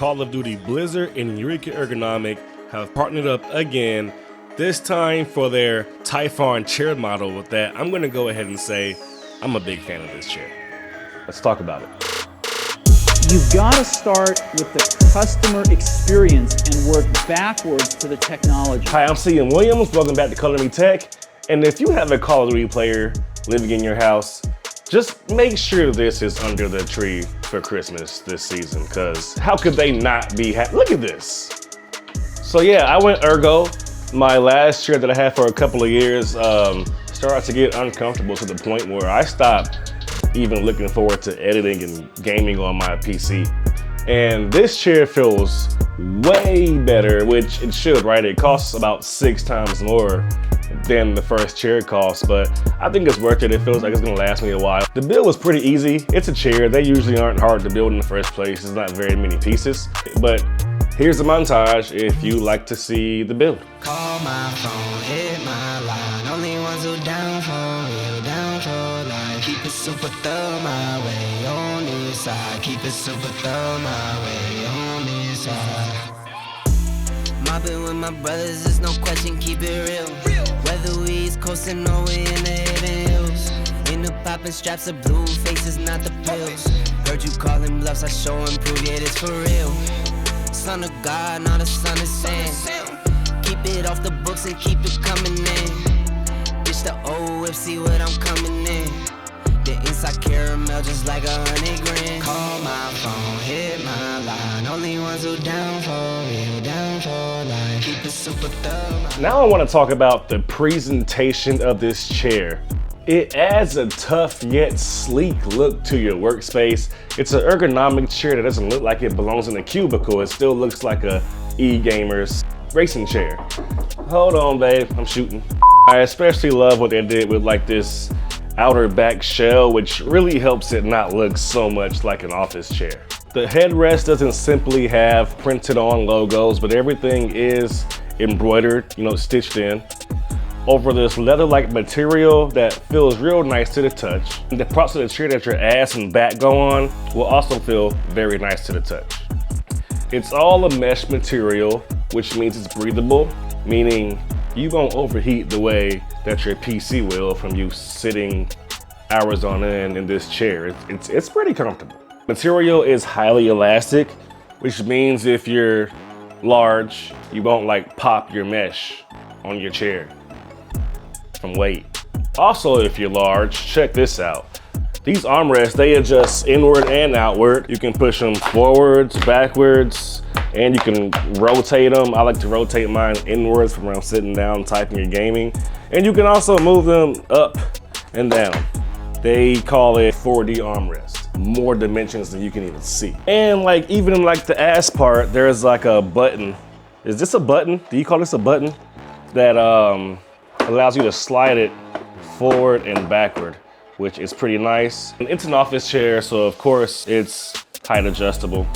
Call of Duty Blizzard and Eureka Ergonomic have partnered up again, this time for their TYPHON chair model that I'm going to go ahead and say I'm a big fan of this chair. Let's talk about it. You've got to start with the customer experience and work backwards to the technology. Hi, I'm C.M. Williams. Welcome back to Color Me Tech. And if you have a Call of Duty player living in your house, just make sure this is under the tree for Christmas this season, because how could they not be happy? Look at this. So yeah, I went ergo. My last chair that I had for a couple of years started to get uncomfortable to the point where I stopped even looking forward to editing and gaming on my PC. And this chair feels way better, which it should, right? It costs about 6 times more than the first chair cost, but I think it's worth it. It feels like it's gonna last me a while. The build was pretty easy. It's a chair. They usually aren't hard to build in the first place. There's not very many pieces, but here's the montage if you like to see the build. Call my phone, hit my line. Only ones who down for real, down for life. Keep it super thorough my way on this side. Keep it super thorough my way on this side. Mobbing with my brothers, there's no question, keep it real. Whether we East Coastin' or we in the hidden hills. In the poppin' straps of blue faces, not the pills. Heard you calling bluffs, I show and prove it is for real. Son of God, not a son of Sam. Keep it off the books and keep it coming in. Bitch the old whip, see what I'm coming in. The inside caramel just like 100 grand. Call my phone, hit my line. Only ones who down for real, down for life. Keep it super thorough. Now I want to talk about the presentation of this chair. It adds a tough yet sleek look to your workspace. It's an ergonomic chair that doesn't look like it belongs in a cubicle. It still looks like a e-gamer's racing chair. Hold on, babe, I'm shooting. I especially love what they did with like this outer back shell, which really helps it not look so much like an office chair. The headrest doesn't simply have printed on logos, but everything is embroidered, stitched in over this leather-like material that feels real nice to the touch. And the parts of the chair that your ass and back go on will also feel very nice to the touch. It's all a mesh material, which means it's breathable, meaning you won't overheat the way that your PC will from you sitting hours on end in this chair. It's pretty comfortable. Material is highly elastic, which means if you're large, you won't like pop your mesh on your chair from weight. Also, if you're large, check this out. These armrests, they adjust inward and outward. You can push them forwards, backwards, and you can rotate them. I like to rotate mine inwards from when I'm sitting down, typing or gaming. And you can also move them up and down. They call it 4D armrest. More dimensions than you can even see. And even in the ass part, there's like a button. Is this a button? Do you call this a button? That allows you to slide it forward and backward, which is pretty nice. And it's an office chair, so of course it's height adjustable.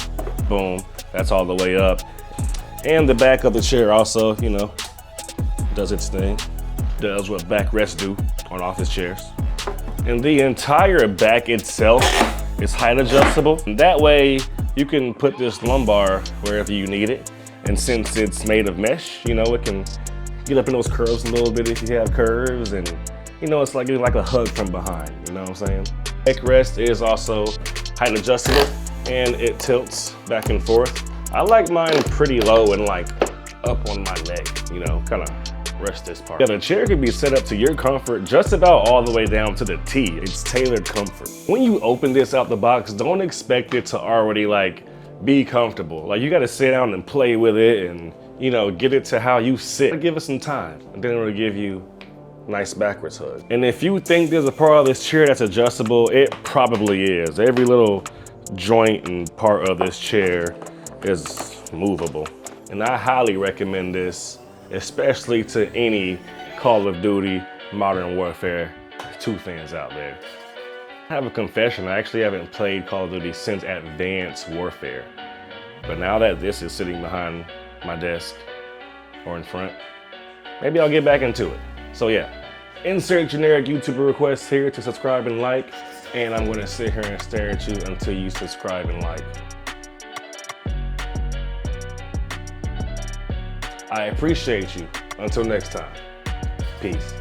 Boom, that's all the way up. And the back of the chair also, does its thing. Does what backrests do on office chairs. And the entire back itself is height adjustable. And that way you can put this lumbar wherever you need it. And since it's made of mesh, it can get up in those curves a little bit if you have curves, and it's like getting like a hug from behind, you know what I'm saying? Neck rest is also height adjustable and it tilts back and forth. I like mine pretty low and up on my neck, kind of rest this part. Yeah, the chair can be set up to your comfort just about all the way down to the T. It's tailored comfort. When you open this out the box, don't expect it to already be comfortable. You gotta sit down and play with it and get it to how you sit. Give it some time, and then it'll give you a nice backwards hug. And if you think there's a part of this chair that's adjustable, it probably is. Every little joint and part of this chair is movable. And I highly recommend this, especially to any Call of Duty Modern Warfare 2 fans out there. I have a confession, I actually haven't played Call of Duty since Advanced Warfare. But now that this is sitting behind my desk or in front, maybe I'll get back into it. So yeah, insert generic YouTuber requests here to subscribe and like, and I'm gonna sit here and stare at you until you subscribe and like. I appreciate you. Until next time, peace.